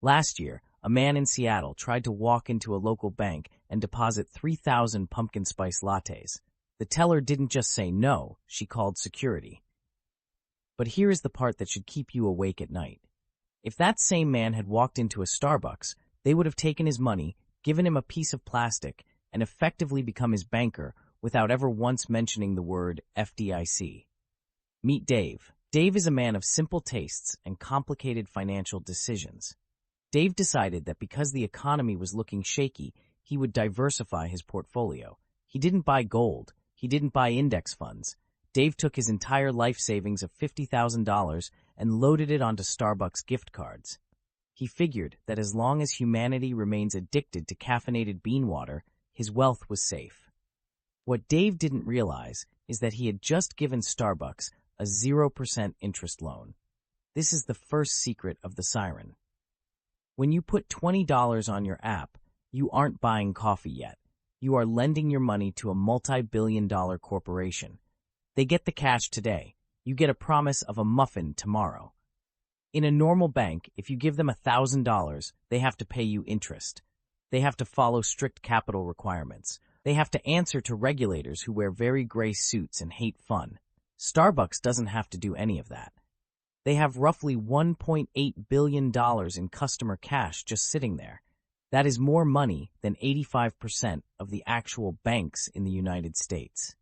Last year, a man in Seattle tried to walk into a local bank and deposit 3,000 pumpkin spice lattes. The teller didn't just say no, she called security. But here is the part that should keep you awake at night. If that same man had walked into a Starbucks, they would have taken his money, given him a piece of plastic, and effectively become his banker without ever once mentioning the word FDIC. Meet Dave. Dave is a man of simple tastes and complicated financial decisions. Dave decided that because the economy was looking shaky, he would diversify his portfolio. He didn't buy gold. He didn't buy index funds. Dave took his entire life savings of $50,000 and loaded it onto Starbucks gift cards. He figured that as long as humanity remains addicted to caffeinated bean water, his wealth was safe. What Dave didn't realize is that he had just given Starbucks a 0% interest loan. This is the first secret of the Siren. When you put $20 on your app, you aren't buying coffee yet. You are lending your money to a multi-billion-dollar corporation. They get the cash today. You get a promise of a muffin tomorrow. In a normal bank, if you give them $1,000, they have to pay you interest. They have to follow strict capital requirements. They have to answer to regulators who wear very gray suits and hate fun. Starbucks doesn't have to do any of that. They have roughly $1.8 billion in customer cash just sitting there. That is more money than 85% of the actual banks in the United States.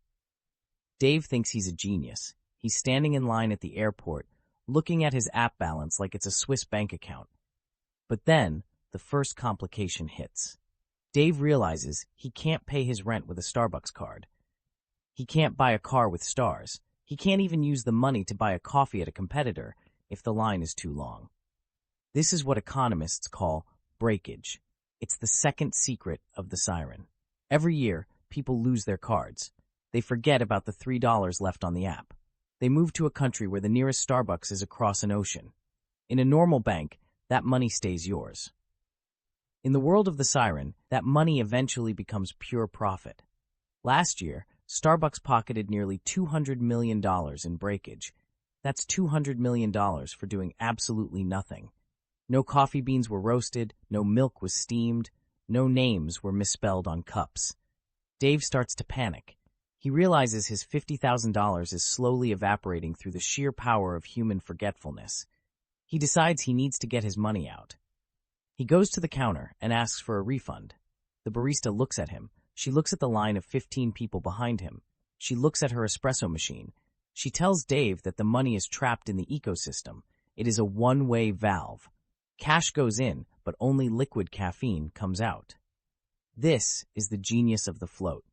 Dave thinks he's a genius. He's standing in line at the airport, looking at his app balance like it's a Swiss bank account. But then, the first complication hits. Dave realizes he can't pay his rent with a Starbucks card. He can't buy a car with stars. He can't even use the money to buy a coffee at a competitor if the line is too long. This is what economists call breakage. It's the second secret of the Siren. Every year, people lose their cards. They forget about the $3 left on the app. They move to a country where the nearest Starbucks is across an ocean. In a normal bank, that money stays yours. In the world of the Siren, that money eventually becomes pure profit. Last year, Starbucks pocketed nearly $200 million in breakage. That's $200 million for doing absolutely nothing. No coffee beans were roasted, no milk was steamed, no names were misspelled on cups. Dave starts to panic. He realizes his $50,000 is slowly evaporating through the sheer power of human forgetfulness. He decides he needs to get his money out. He goes to the counter and asks for a refund. The barista looks at him. She looks at the line of 15 people behind him. She looks at her espresso machine. She tells Dave that the money is trapped in the ecosystem. It is a one-way valve. Cash goes in, but only liquid caffeine comes out. This is the genius of the float.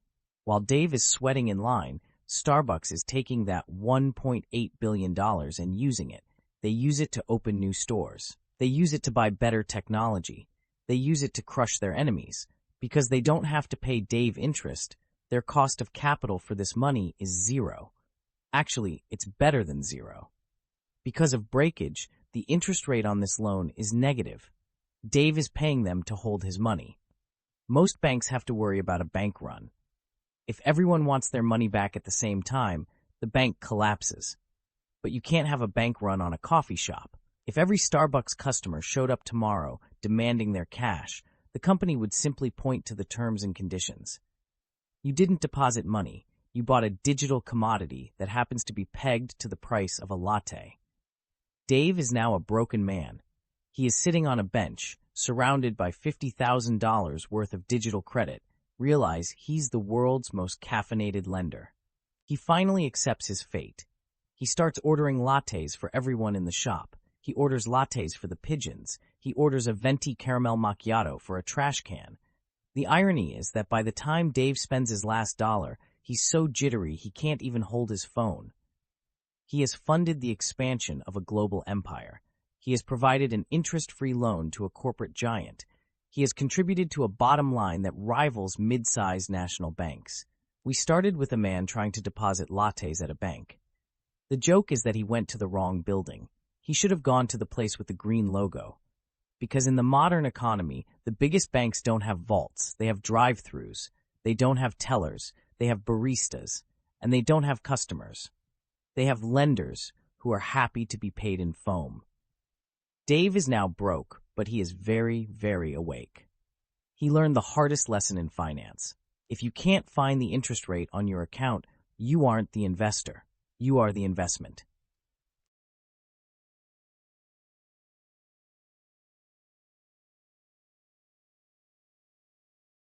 While Dave is sweating in line, Starbucks is taking that $1.8 billion and using it. They use it to open new stores. They use it to buy better technology. They use it to crush their enemies. Because they don't have to pay Dave interest, their cost of capital for this money is zero. Actually, it's better than zero. Because of breakage, the interest rate on this loan is negative. Dave is paying them to hold his money. Most banks have to worry about a bank run. If everyone wants their money back at the same time, the bank collapses. But you can't have a bank run on a coffee shop. If every Starbucks customer showed up tomorrow demanding their cash, the company would simply point to the terms and conditions. You didn't deposit money. You bought a digital commodity that happens to be pegged to the price of a latte. Dave is now a broken man. He is sitting on a bench, surrounded by $50,000 worth of digital credit. Realize he's the world's most caffeinated lender. He finally accepts his fate. He starts ordering lattes for everyone in the shop. He orders lattes for the pigeons. He orders a venti caramel macchiato for a trash can. The irony is that by the time Dave spends his last dollar, he's so jittery he can't even hold his phone. He has funded the expansion of a global empire. He has provided an interest-free loan to a corporate giant. He has contributed to a bottom line that rivals mid-sized national banks. We started with a man trying to deposit lattes at a bank. The joke is that he went to the wrong building. He should have gone to the place with the green logo. Because in the modern economy, the biggest banks don't have vaults. They have drive-thrus. They don't have tellers. They have baristas. And they don't have customers. They have lenders who are happy to be paid in foam. Dave is now broke, but he is very, very awake. He learned the hardest lesson in finance. If you can't find the interest rate on your account, you aren't the investor. You are the investment.